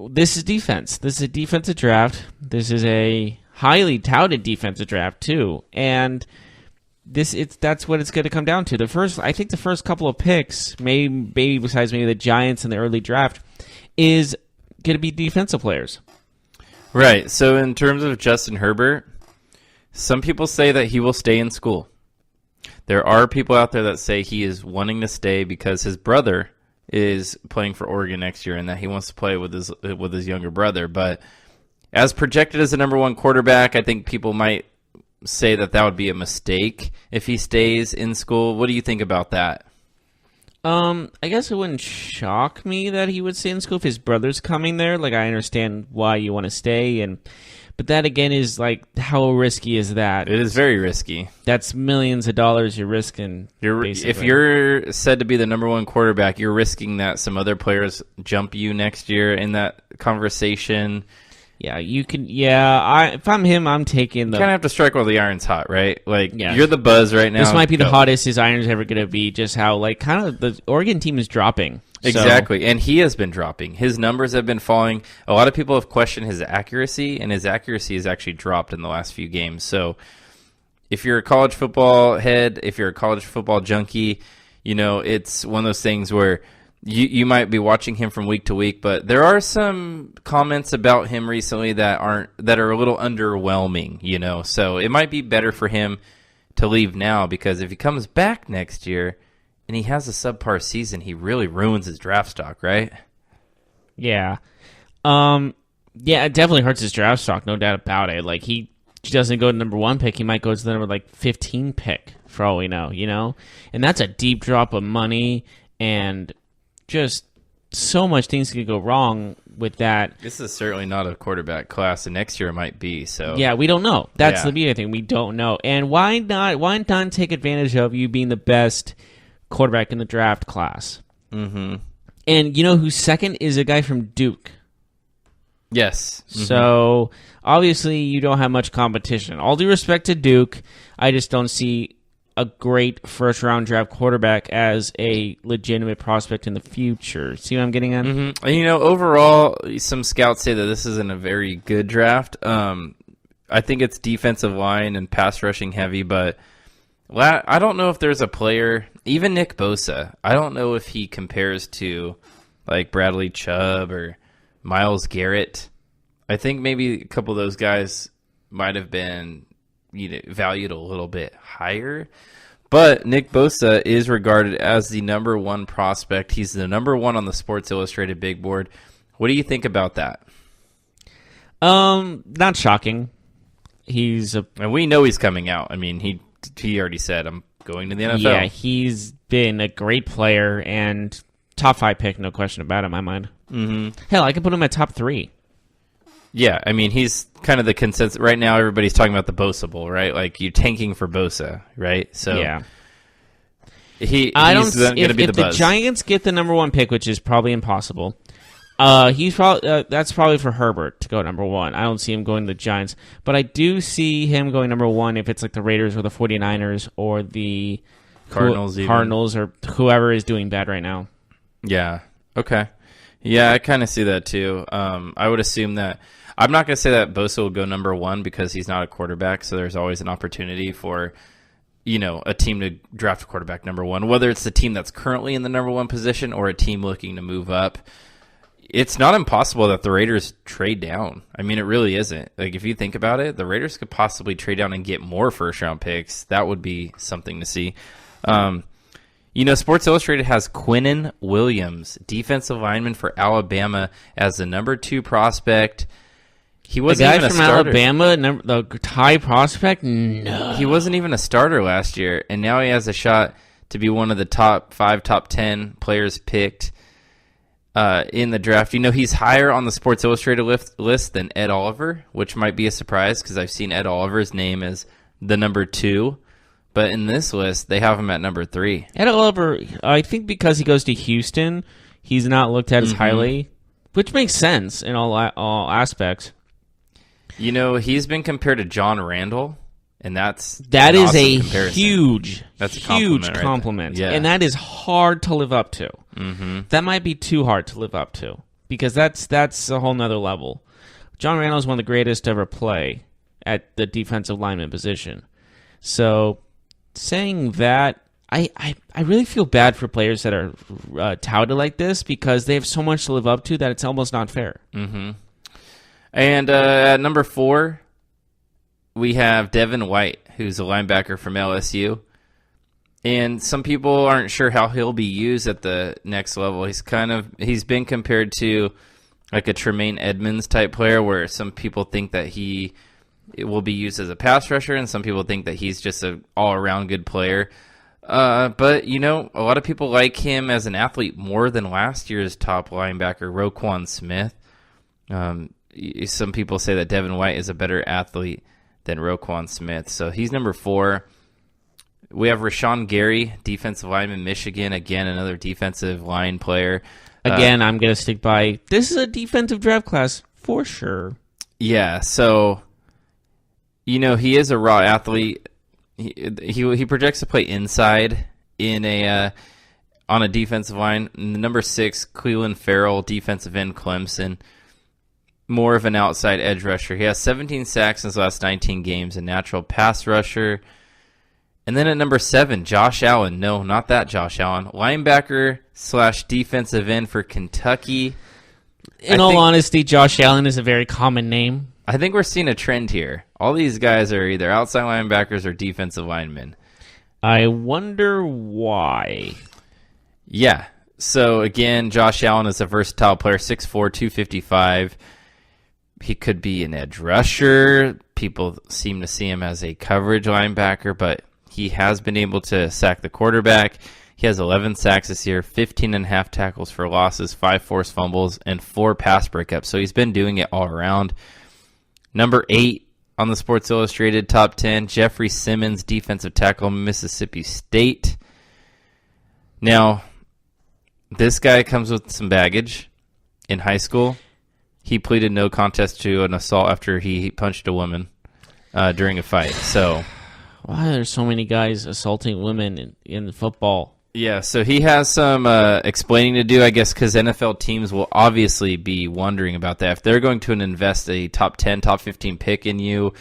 this is defense. This is a defensive draft. This is a highly touted defensive draft, too. And that's what it's going to come down to. I think the first couple of picks, maybe besides maybe the Giants in the early draft, is going to be defensive players. Right. So in terms of Justin Herbert, some people say that he will stay in school. There are people out there that say he is wanting to stay because his brother is playing for Oregon next year and that he wants to play with his younger brother. But as projected as the number 1 quarterback, I think people might say that would be a mistake if he stays in school. What do you think about that? I guess it wouldn't shock me that he would stay in school if his brother's coming there. Like, I understand why you want to stay, but that again is like, how risky is that? It is very risky. That's millions of dollars you're risking. If you're said to be the number 1 quarterback, you're risking that some other players jump you next year in that conversation. Yeah, you can. Yeah, if I'm him, I'm taking the. You kind of have to strike while the iron's hot, right? Like, yeah. You're the buzz right now. This might be the hottest his iron's ever going to be. Just how, like, kind of the Oregon team is dropping. Exactly, and he has been dropping. His numbers have been falling. A lot of people have questioned his accuracy, and his accuracy has actually dropped in the last few games. So, if you're a college football head, if you're a college football junkie, it's one of those things where you might be watching him from week to week, but there are some comments about him recently that are a little underwhelming, So it might be better for him to leave now because if he comes back next year and he has a subpar season, he really ruins his draft stock, right? Yeah. It definitely hurts his draft stock, no doubt about it. Like, he doesn't go to number 1 pick, he might go to the number 15 pick for all we know, And that's a deep drop of money and just so much things could go wrong with that. This is certainly not a quarterback class, and next year it might be. So yeah, we don't know. That's the beauty thing. We don't know. And why not take advantage of you being the best quarterback in the draft class? Mm-hmm. And who's second is a guy from Duke. Yes. Mm-hmm. So obviously you don't have much competition. All due respect to Duke, I just don't see a great first-round draft quarterback as a legitimate prospect in the future. See what I'm getting at? Mm-hmm. Overall, some scouts say that this isn't a very good draft. I think it's defensive line and pass rushing heavy, but I don't know if there's a player, even Nick Bosa, I don't know if he compares to like Bradley Chubb or Myles Garrett. I think maybe a couple of those guys might have been valued a little bit higher. But Nick Bosa is regarded as the number 1 prospect. He's the number 1 on the Sports Illustrated big board. What do you think about that? Not shocking. And we know he's coming out. I mean, he already said, I'm going to the NFL. Yeah, he's been a great player and top 5 pick, no question about it in my mind. Mm-hmm. Hell, I could put him at top 3. Yeah, I mean, he's kind of the consensus. Right now, everybody's talking about the Bosa Bowl, right? Like, you're tanking for Bosa, right? So yeah. He's going to be the buzz. If the Giants get the number 1 pick, which is probably impossible, that's probably for Herbert to go number 1. I don't see him going to the Giants, but I do see him going number 1 if it's like the Raiders or the 49ers or the Cardinals or whoever is doing bad right now. Yeah. Okay. Yeah, I kind of see that too. I would assume that I'm not going to say that Bosa will go number 1 because he's not a quarterback. So there's always an opportunity for, a team to draft a quarterback number 1, whether it's the team that's currently in the number 1 position or a team looking to move up. It's not impossible that the Raiders trade down. I mean, it really isn't. Like, if you think about it, the Raiders could possibly trade down and get more first-round picks. That would be something to see. Sports Illustrated has Quinnen Williams, defensive lineman for Alabama, as the number 2 prospect. He wasn't even a starter. Alabama, the high prospect? No. He wasn't even a starter last year, and now he has a shot to be one of the top 5, top 10 players picked in the draft. He's higher on the Sports Illustrated list than Ed Oliver, which might be a surprise because I've seen Ed Oliver's name as the number 2. But in this list, they have him at number 3. Ed Oliver, I think because he goes to Houston, he's not looked at as highly, which makes sense in all aspects. He's been compared to John Randall, and that is awesome a comparison. huge Right compliment. Yeah. And that is hard to live up to. Mm-hmm. That might be too hard to live up to because that's a whole nother level. John Randall is one of the greatest to ever play at the defensive lineman position. So saying that, I really feel bad for players that are touted like this because they have so much to live up to that it's almost not fair. Mm-hmm. And at number 4, we have Devin White, who's a linebacker from LSU. And some people aren't sure how he'll be used at the next level. He's been compared to like a Tremaine Edmonds type player, where some people think that he will be used as a pass rusher, and some people think that he's just an all-around good player. But a lot of people like him as an athlete more than last year's top linebacker, Roquan Smith. Some people say that Devin White is a better athlete than Roquan Smith. So he's number 4. We have Rashawn Gary, defensive lineman, Michigan. Again, another defensive line player. Again, I'm going to stick by, this is a defensive draft class for sure. Yeah, so, he is a raw athlete. He projects to play inside on a defensive line. Number 6, Cleveland Farrell, defensive end, Clemson. More of an outside edge rusher. He has 17 sacks in his last 19 games, a natural pass rusher. And then at number 7, Josh Allen. No, not that Josh Allen. Linebacker / defensive end for Kentucky. In all honesty, Josh Allen is a very common name. I think we're seeing a trend here. All these guys are either outside linebackers or defensive linemen. I wonder why. Yeah. So, again, Josh Allen is a versatile player, 6'4", 255. He could be an edge rusher. People seem to see him as a coverage linebacker, but he has been able to sack the quarterback. He has 11 sacks this year, 15.5 tackles for losses, 5 forced fumbles, and 4 pass breakups. So he's been doing it all around. Number 8 on the Sports Illustrated top 10, Jeffrey Simmons, defensive tackle, Mississippi State. Now, this guy comes with some baggage. In high school, he pleaded no contest to an assault after he punched a woman during a fight. So, why are there so many guys assaulting women in football? Yeah, so he has some explaining to do, I guess, because NFL teams will obviously be wondering about that. If they're going to invest a top 10, top 15 pick in you,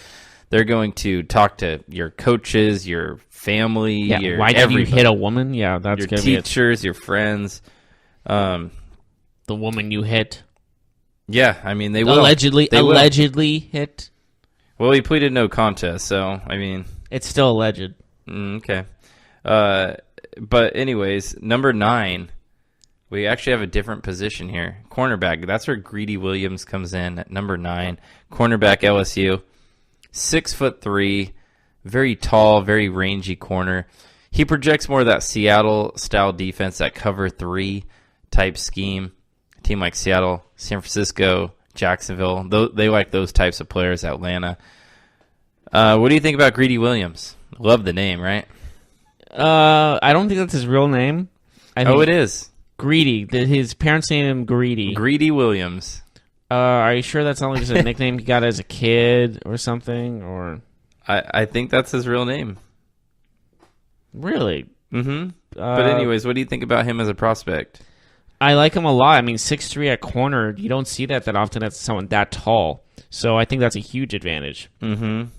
they're going to talk to your coaches, your family, your why did you hit a woman? Yeah, that's your going to be teachers, your friends. The woman you hit. Yeah, I mean, they will. Allegedly hit. Well, he pleaded no contest, so, I mean. It's still alleged. Okay. But anyways, number 9, we actually have a different position here. Cornerback. That's where Greedy Williams comes in at number 9. Cornerback, LSU. 6'3", very tall, very rangy corner. He projects more of that Seattle-style defense, that cover 3 type scheme. A team like Seattle, San Francisco, Jacksonville, they like those types of players, Atlanta. What do you think about Greedy Williams? Love the name, right? I don't think that's his real name. It is. Greedy. His parents named him Greedy. Greedy Williams. Are you sure that's not like just a nickname he got as a kid or something? Or I think that's his real name. Really? Mm-hmm. But anyways, what do you think about him as a prospect? I like him a lot. I mean, 6'3" at corner, you don't see that often as someone that tall. So I think that's a huge advantage. Mm-hmm.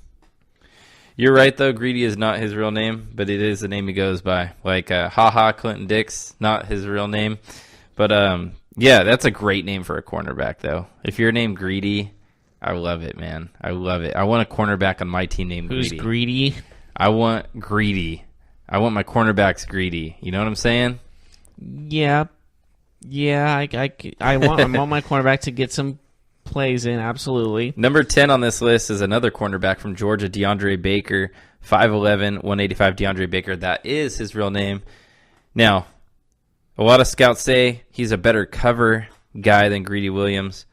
You're right, though. Greedy is not his real name, but it is the name he goes by. Like, Clinton Dix, not his real name. But, yeah, that's a great name for a cornerback, though. If you're named Greedy, I love it, man. I love it. I want a cornerback on my team named Greedy. Who's Greedy? I want Greedy. I want my cornerbacks greedy. You know what I'm saying? Yeah. Yeah, I want my cornerback to get some plays in, absolutely. Number 10 on this list is another cornerback from Georgia, DeAndre Baker, 5'11", 185 DeAndre Baker. That is his real name. Now, a lot of scouts say he's a better cover guy than Greedy Williams,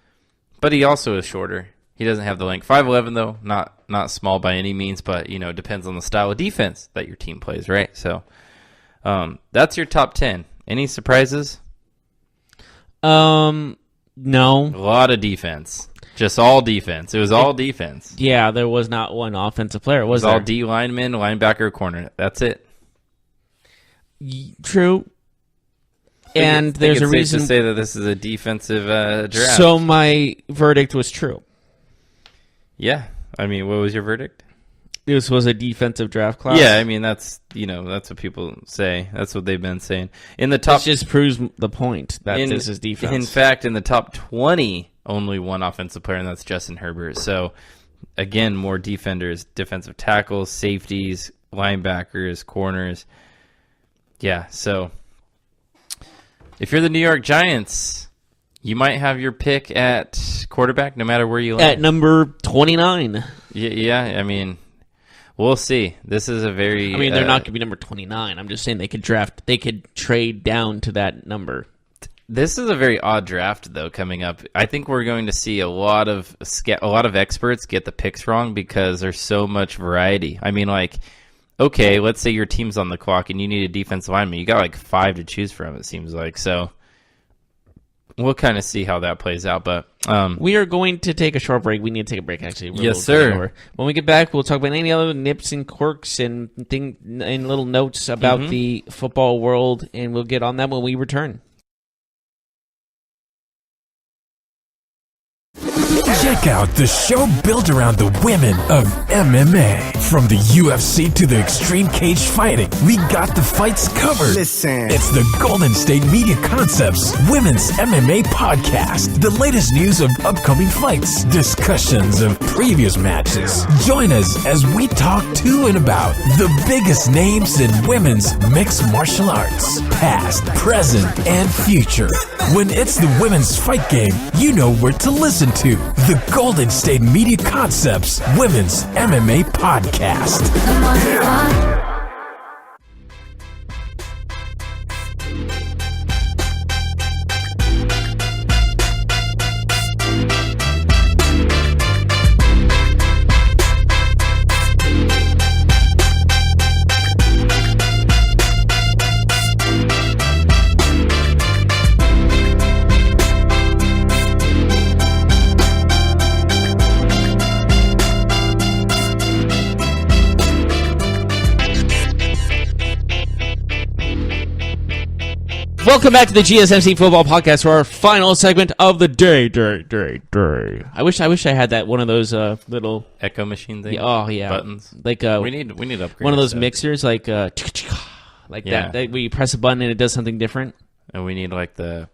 but he also is shorter. He doesn't have the length. 5'11", though, not small by any means, but, you know, it depends on the style of defense that your team plays, right? So, that's your top 10. Any surprises? No. A lot of defense. Just all defense. It was all defense. Yeah, there was not one offensive player. It was all D lineman, linebacker, corner. That's it. True. And there's a reason to say that this is a defensive draft. So my verdict was true. Yeah. I mean, what was your verdict? This was a defensive draft class. Yeah, I mean that's what people say. That's what they've been saying. In the top, this just proves the point that this is defense. In fact, in the top 20, only one offensive player, and that's Justin Herbert. So again, more defenders, defensive tackles, safeties, linebackers, corners. Yeah, so if you're the New York Giants, you might have your pick at quarterback no matter where you land. At number 29. Yeah, I mean, we'll see. This is a very... I mean, they're not going to be number 29. I'm just saying they could trade down to that number. This is a very odd draft, though, coming up. I think we're going to see a lot of experts get the picks wrong because there's so much variety. I mean, like, okay, let's say your team's on the clock and you need a defensive lineman. You got like 5 to choose from, it seems like. So we'll kind of see how that plays out. But we are going to take a short break. We need to take a break, actually. Yes, sir. When we get back, we'll talk about any other nips and quirks and little notes about the football world, and we'll get on that when we return. Check out the show built around the women of MMA. From the UFC to the extreme cage fighting, we got the fights covered. Listen. It's the Golden State Media Concepts Women's MMA Podcast. The latest news of upcoming fights, discussions of previous matches. Join us as we talk to and about the biggest names in women's mixed martial arts, past, present, and future. When it's the women's fight game, you know where to listen to. The Golden State Media Concepts Women's MMA Podcast. Welcome back to the GSMC Football Podcast for our final segment of the day. I wish I had that one of those little echo machine thing. Oh yeah, buttons. Like we need to upgrade one of those stuff. mixers, like like that where you press a button and it does something different. And we need like the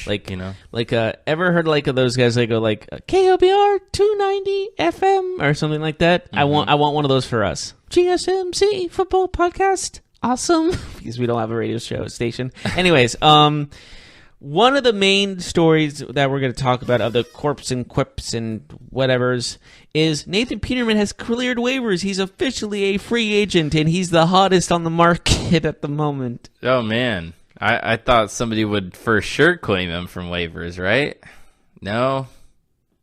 like like ever heard like of those guys that go like KOBR 290 FM or something like that. Mm-hmm. I want one of those for us. GSMC Football Podcast. Awesome, because we don't have a radio show station. Anyways, one of the main stories that we're going to talk about of the corpse and quips and whatevers is Nathan Peterman has cleared waivers. He's officially a free agent, and he's the hottest on the market at the moment. Oh, man. I thought somebody would for sure claim him from waivers, right? No.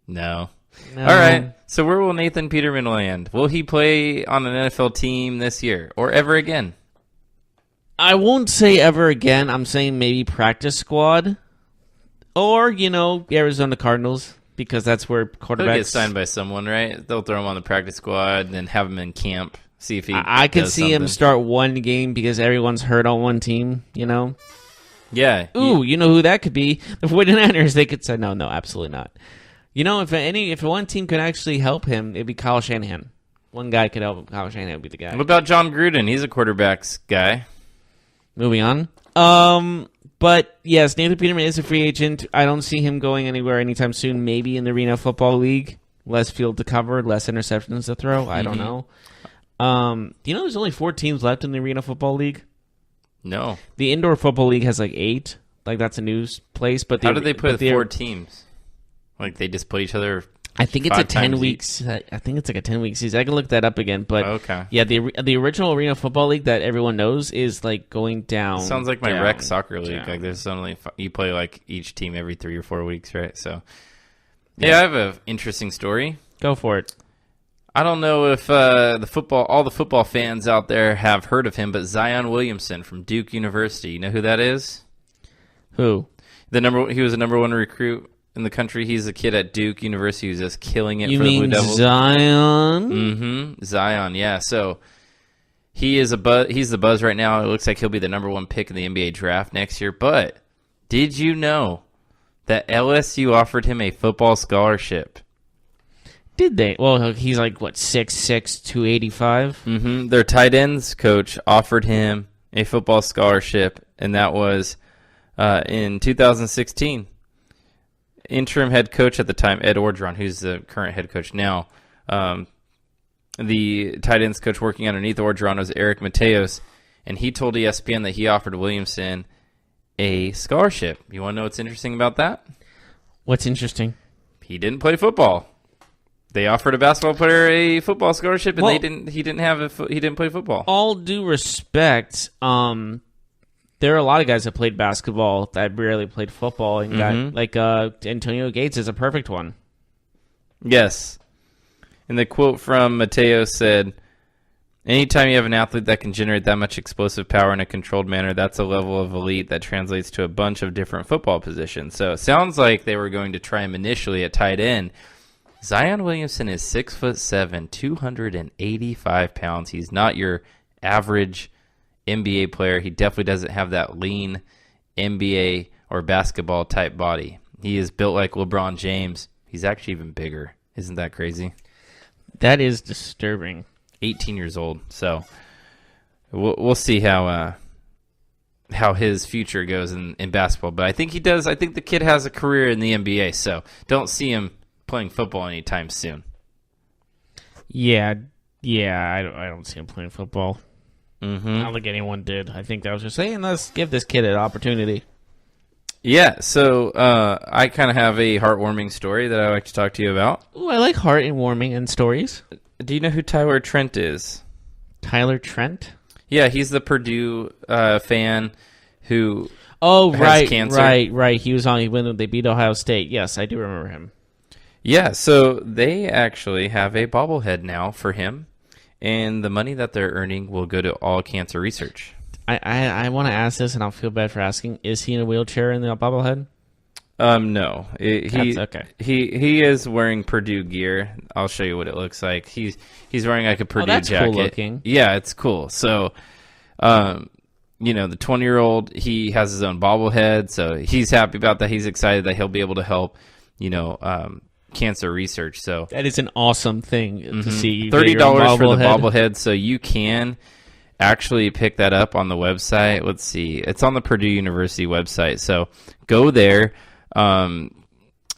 All right. So where will Nathan Peterman land? Will he play on an NFL team this year or ever again? I won't say ever again. I'm saying maybe practice squad or, Arizona Cardinals, because that's where quarterbacks... He'll get signed by someone, right? They'll throw him on the practice squad and then have him in camp, see if he I could does see him something. start one game because everyone's hurt on one team, Yeah. Ooh, you know who that could be? The 49ers. They could say, no, absolutely not. You know, if one team could actually help him, it'd be Kyle Shanahan. One guy could help him. Kyle Shanahan would be the guy. What about John Gruden? He's a quarterbacks guy. Moving on. But yes, Nathan Peterman is a free agent. I don't see him going anywhere anytime soon. Maybe in the Arena Football League. Less field to cover, less interceptions to throw. I don't know. Do you know there's only 4 teams left in the Arena Football League? No. The Indoor Football League has like 8. Like that's a news place. But how did they put 4 teams? Like they just play each other. I think it's a 10 weeks. I think it's like a 10-week season. I can look that up again. But okay. Yeah, the original Arena Football League that everyone knows is like going down. Sounds like my rec soccer league. Down. Like there's only you play like each team every 3 or 4 weeks, right? So yeah, I have an interesting story. Go for it. I don't know if all the football fans out there have heard of him, but Zion Williamson from Duke University. You know who that is? Who? He was a number 1 recruit in the country. He's a kid at Duke University who's just killing it you for the Blue Devils. Zion? Mm-hmm. Zion, yeah. So he's the buzz right now. It looks like he'll be the number 1 pick in the NBA draft next year. But did you know that LSU offered him a football scholarship? Did they? Well, he's like, what, 6'6", 285? Mm-hmm. Their tight ends coach offered him a football scholarship, and that was in 2016. Interim head coach at the time, Ed Orgeron, who's the current head coach now. The tight ends coach working underneath Orgeron was Eric Mateos, and he told ESPN that he offered Williamson a scholarship. You want to know what's interesting about that? What's interesting? He didn't play football. They offered a basketball player a football scholarship, and he didn't play football. All due respect, there are a lot of guys that played basketball that barely played football, and Antonio Gates is a perfect one. Yes. And the quote from Mateo said, "Anytime you have an athlete that can generate that much explosive power in a controlled manner, that's a level of elite that translates to a bunch of different football positions." So it sounds like they were going to try him initially at tight end. Zion Williamson is 6'7", 285 pounds. He's not your average NBA player. He definitely doesn't have that lean NBA or basketball type body. He is built like LeBron James. He's actually even bigger. Isn't that crazy? That is disturbing. 18 years old. So we'll see how his future goes in basketball. But I think he does. I think the kid has a career in the NBA. So don't see him playing football anytime soon. Yeah, I don't see him playing football. Mm-hmm. I don't think anyone did. I think that was just saying, let's give this kid an opportunity. Yeah, so I kind of have a heartwarming story that I like to talk to you about. Ooh, I like heart-warming and stories. Do you know who Tyler Trent is? Tyler Trent? Yeah, he's the Purdue fan who has cancer. Right. He was on when they beat Ohio State. Yes, I do remember him. Yeah, so they actually have a bobblehead now for him, and the money that they're earning will go to all cancer research. I want to ask this, and I'll feel bad for asking. Is he in a wheelchair in the bobblehead? No. That's okay. He is wearing Purdue gear. I'll show you what it looks like. He's wearing like a Purdue that's jacket. Cool looking. Yeah, it's cool. So, the 20-year-old, he has his own bobblehead, so he's happy about that. He's excited that he'll be able to help, cancer research. So that is an awesome thing to see. $30 for the bobblehead, so you can actually pick that up on the website. Let's see. It's on the Purdue University website. So go there and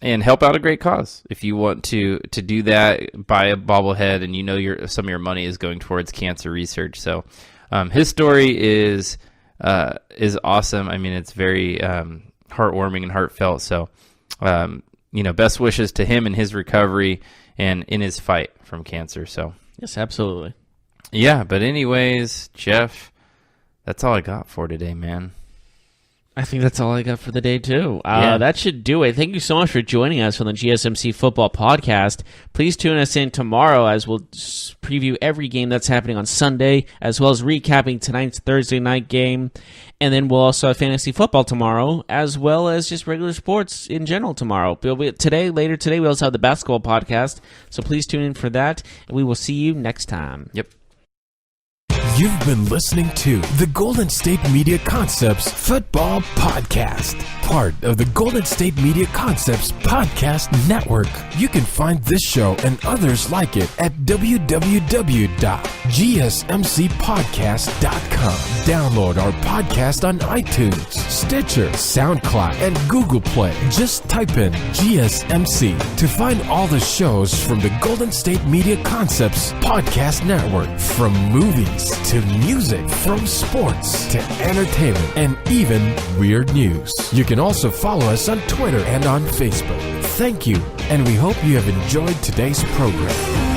help out a great cause. If you want to do that, buy a bobblehead, and some of your money is going towards cancer research. So his story is awesome. I mean, it's very heartwarming and heartfelt. So best wishes to him in his recovery and in his fight from cancer. So yes, absolutely. Yeah, but anyways, Jeff, that's all I got for today, man. I think that's all I got for the day, too. That should do it. Thank you so much for joining us on the GSMC Football Podcast. Please tune us in tomorrow as we'll preview every game that's happening on Sunday, as well as recapping tonight's Thursday night game. And then we'll also have fantasy football tomorrow, as well as just regular sports in general tomorrow. Later today, we also have the basketball podcast. So please tune in for that, and we will see you next time. Yep. You've been listening to the Golden State Media Concepts Football Podcast, part of the Golden State Media Concepts Podcast Network. You can find this show and others like it at www.gsmcpodcast.com. Download our podcast on iTunes, Stitcher, SoundCloud, and Google Play. Just type in GSMC to find all the shows from the Golden State Media Concepts Podcast Network. From movies to music, from sports to entertainment, and even weird news. You can also follow us on Twitter and on Facebook. Thank you, and we hope you have enjoyed today's program.